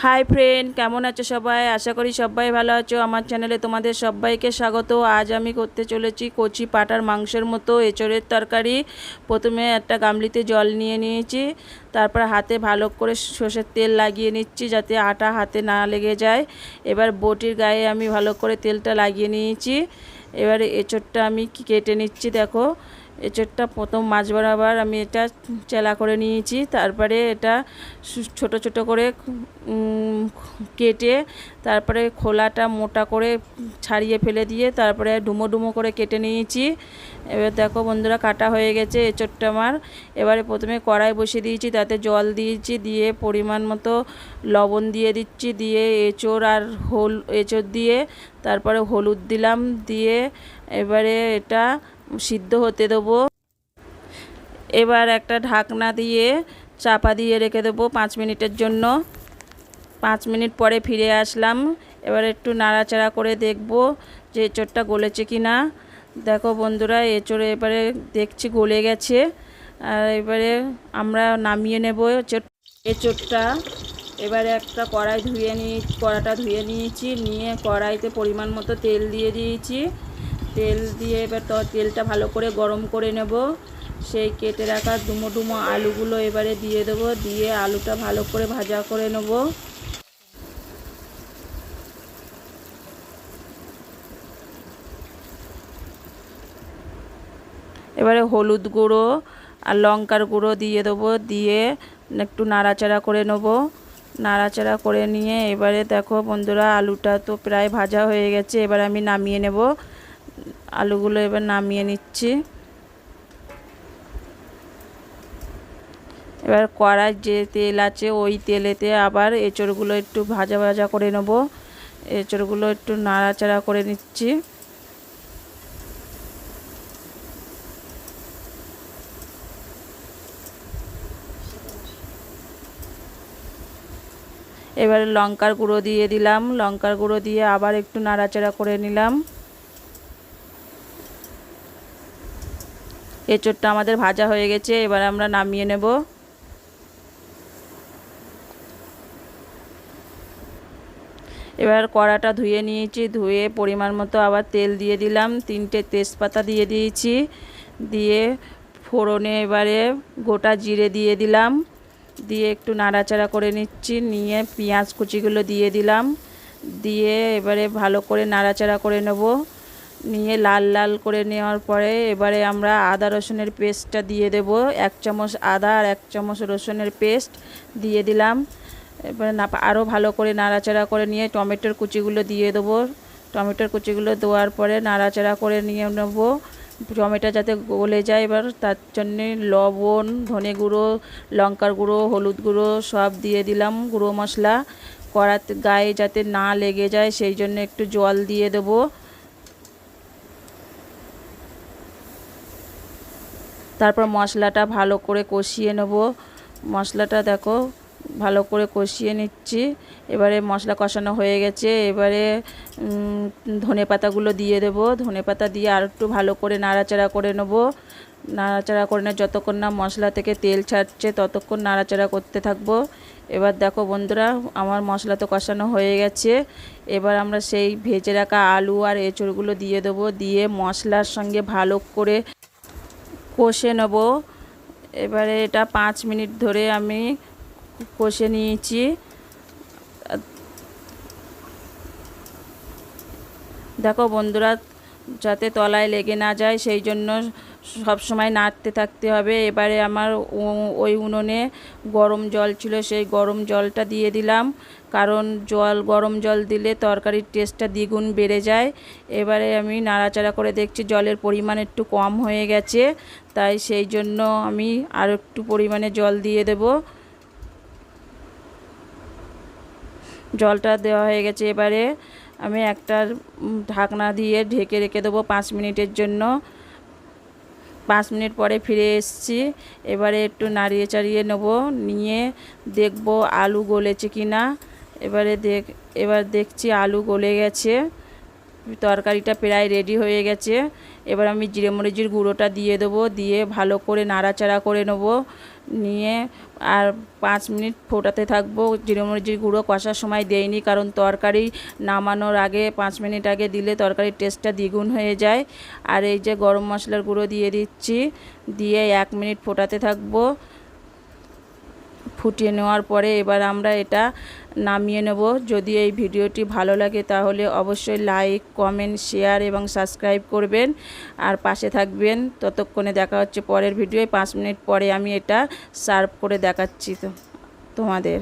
Hi friend, কেমন আছো সবাই? আশা করি সবাই ভালো আছো। আমার চ্যানেলে তোমাদের সবাইকে স্বাগত। আজ আমি করতে চলেছি কচি পাঁঠার মাংসের মতো এঁচোড়ের তরকারি। প্রথমে একটা গামলিতে জল নিয়ে নিয়েছি, তারপর হাতে ভালো করে সর্ষের তেল লাগিয়ে নিচ্ছি যাতে আটা হাতে না লেগে যায়। এবার বটির গায়ে আমি ভালো করে তেলটা লাগিয়ে নিয়েছি। এবারে এঁচোড়টা আমি কেটে নিচ্ছি। দেখো, এঁচোড়টা প্রথম মাছ বরাবর আমি এটা চেলা করে নিয়েছি, তারপরে এটা ছোট ছোট করে কেটে তারপরে খোলাটা মোটা করে ছাড়িয়ে ফেলে দিয়ে তারপরে ডুমো ডুমো করে কেটে নিয়েছি। এবার দেখো বন্ধুরা, কাটা হয়ে গেছে এঁচোড়টা আমার। এবারে প্রথমে কড়াই বসিয়ে দিয়েছি, তাতে জল দিয়েছি, দিয়ে পরিমাণ মতো লবণ দিয়ে দিচ্ছি, দিয়ে এঁচোড় আর এঁচোড় দিয়ে তারপরে হলুদ দিলাম, দিয়ে এবারে এটা সিদ্ধ হতে দেবো। এবার একটা ঢাকনা দিয়ে চাপা দিয়ে রেখে দেবো 5 মিনিটের জন্য। 5 মিনিট পরে ফিরে আসলাম। এবার একটু নাড়াচাড়া করে দেখব যে এঁচোড়টা গলেছে কি না। দেখো বন্ধুরা, এঁচোড় এবারে দেখছি গলে গেছে। আর এবারে আমরা নামিয়ে নেব এঁচোড়টা। এবারে একটা কড়াটা ধুয়ে নিয়েছি, নিয়ে কড়াইতে পরিমাণ মতো তেল দিয়ে দিয়েছি। তেল দিয়ে এবার তেলটা ভালো করে গরম করে নেব। সেই কেটে রাখা ডুমো ডুমো আলুগুলো এবারে দিয়ে দেবো, দিয়ে আলুটা ভালো করে ভাজা করে নেব। এবারে হলুদ গুঁড়ো আর লঙ্কার গুঁড়ো দিয়ে দেবো, দিয়ে একটু নাড়াচাড়া করে নেব। নাড়াচাড়া করে নিয়ে এবারে দেখো বন্ধুরা, আলুটা তো প্রায় ভাজা হয়ে গেছে। এবার আমি নামিয়ে নেব আলুগুলো। এবার নামিয়ে নিচ্ছি। এবার কড়াই যে তেল আছে ওই তেলেতে আবার এঁচোড়গুলো একটু ভাজা ভাজা করে নেব। এঁচোড়গুলো একটু নাড়াচাড়া করে নিচ্ছি। এবারে লঙ্কার গুঁড়ো দিয়ে দিলাম, লঙ্কার গুঁড়ো দিয়ে আবার একটু নাড়াচাড়া করে নিলাম। এঁচোড়টা আমাদের ভাজা হয়ে গেছে, এবার আমরা নামিয়ে নেব। এবার কড়াটা ধুয়ে নিয়েছি, ধুয়ে পরিমাণ মতো আবার তেল দিয়ে দিলাম, 3টে তেজপাতা দিয়ে দিয়েছি, দিয়ে ফোড়নে এবারে গোটা জিরে দিয়ে দিলাম, দিয়ে একটু নাড়াচাড়া করে নিচ্ছি। নিয়ে পেঁয়াজ কুচিগুলো দিয়ে দিলাম, দিয়ে এবারে ভালো করে নাড়াচাড়া করে নেব। নিয়ে লাল লাল করে নেওয়ার পরে এবারে আমরা আদা রসুনের পেস্টটা দিয়ে দেব। 1 চামচ আদা আর 1 চামচ রসুনের পেস্ট দিয়ে দিলাম। এবারে আরও ভালো করে নাড়াচাড়া করে নিয়ে টমেটোর কুচিগুলো দিয়ে দেবো। টমেটোর কুচিগুলো দেওয়ার পরে নাড়াচাড়া করে নিয়ে নেব, টমেটো যাতে গলে যায়। এবার তার জন্যে লবণ, ধনে গুঁড়ো, লঙ্কার গুঁড়ো, হলুদ গুঁড়ো সব দিয়ে দিলাম, গুঁড়ো মশলা। কড়াতে গায়ে যাতে না লেগে যায় সেই জন্য একটু জল দিয়ে দেবো। তারপর মশলাটা ভালো করে কষিয়ে নেব। মশলাটা দেখো ভালো করে কষিয়ে নিচ্ছি। এবারে মশলা কষানো হয়ে গেছে, এবারে ধনেপাতাগুলো দিয়ে দেবো। ধনেপাতা দিয়ে আর একটু ভালো করে নাড়াচাড়া করে নেব। নাড়াচাড়া করে নিয়ে যতক্ষণ না মশলা থেকে তেল ছাড়ছে ততক্ষণ নাড়াচাড়া করতে থাকবো। এবার দেখো বন্ধুরা, আমার মশলা তো কষানো হয়ে গেছে। এবার আমরা সেই ভেজে রাখা আলু আর এঁচোড়গুলো দিয়ে দেবো, দিয়ে মশলার সঙ্গে ভালো করে কষে নেব। এবারে এটা 5 মিনিট ধরে আমি কষে নিয়েছি। দেখো বন্ধুরা, যাতে তলায় লেগে না যায় সেই জন্য সব সময় নাড়তে থাকতে হবে। এবারে আমার ওই উনুনে গরম জল ছিল, সেই গরম জলটা দিয়ে দিলাম, কারণ গরম জল দিলে তরকারির টেস্টটা দ্বিগুণ বেড়ে যায়। এবারে আমি নাড়াচাড়া করে দেখছি জলের পরিমাণ একটু কম হয়ে গেছে, তাই সেই জন্য আমি আর একটু পরিমাণে জল দিয়ে দেব। জলটা দেওয়া হয়ে গেছে, এবারে আমি একটা ঢাকনা দিয়ে ঢেকে রেখে দেবো 5 মিনিটের জন্য। 5 মিনিট পরে ফিরে এসেছি। এবারে একটু নাড়িয়ে চাড়িয়ে নেব, নিয়ে দেখব আলু গলেছে কি না। এবার দেখছি আলু গলে গেছে। তরকারিটা প্রায় রেডি হয়ে গেছে। এবার আমি জিরে মরিচের গুঁড়োটা দিয়ে দেবো, দিয়ে ভালো করে নাড়াচাড়া করে নেব, নিয়ে আর 5 মিনিট ফোটাতে থাকবো। জিরে মরিচের গুঁড়ো কষার সময় দেইনি, কারণ তরকারি নামানোর আগে 5 মিনিট আগে দিলে তরকারির টেস্টটা দ্বিগুণ হয়ে যায়। আর এই যে গরম মশলার গুঁড়ো দিয়ে দিচ্ছি, দিয়ে 1 মিনিট ফোটাতে থাকবো। ফুটিয়ে নেওয়ার পরে এবার আমরা এটা নামিয়ে নেব। যদি এই ভিডিওটি ভালো লাগে তাহলে অবশ্যই লাইক, কমেন্ট, শেয়ার এবং সাবস্ক্রাইব করবেন আর পাশে থাকবেন। ততক্ষণে দেখা হচ্ছে পরের ভিডিওয়। 5 মিনিট পরে আমি এটা সার্ভ করে দেখাচ্ছি তোমাদের।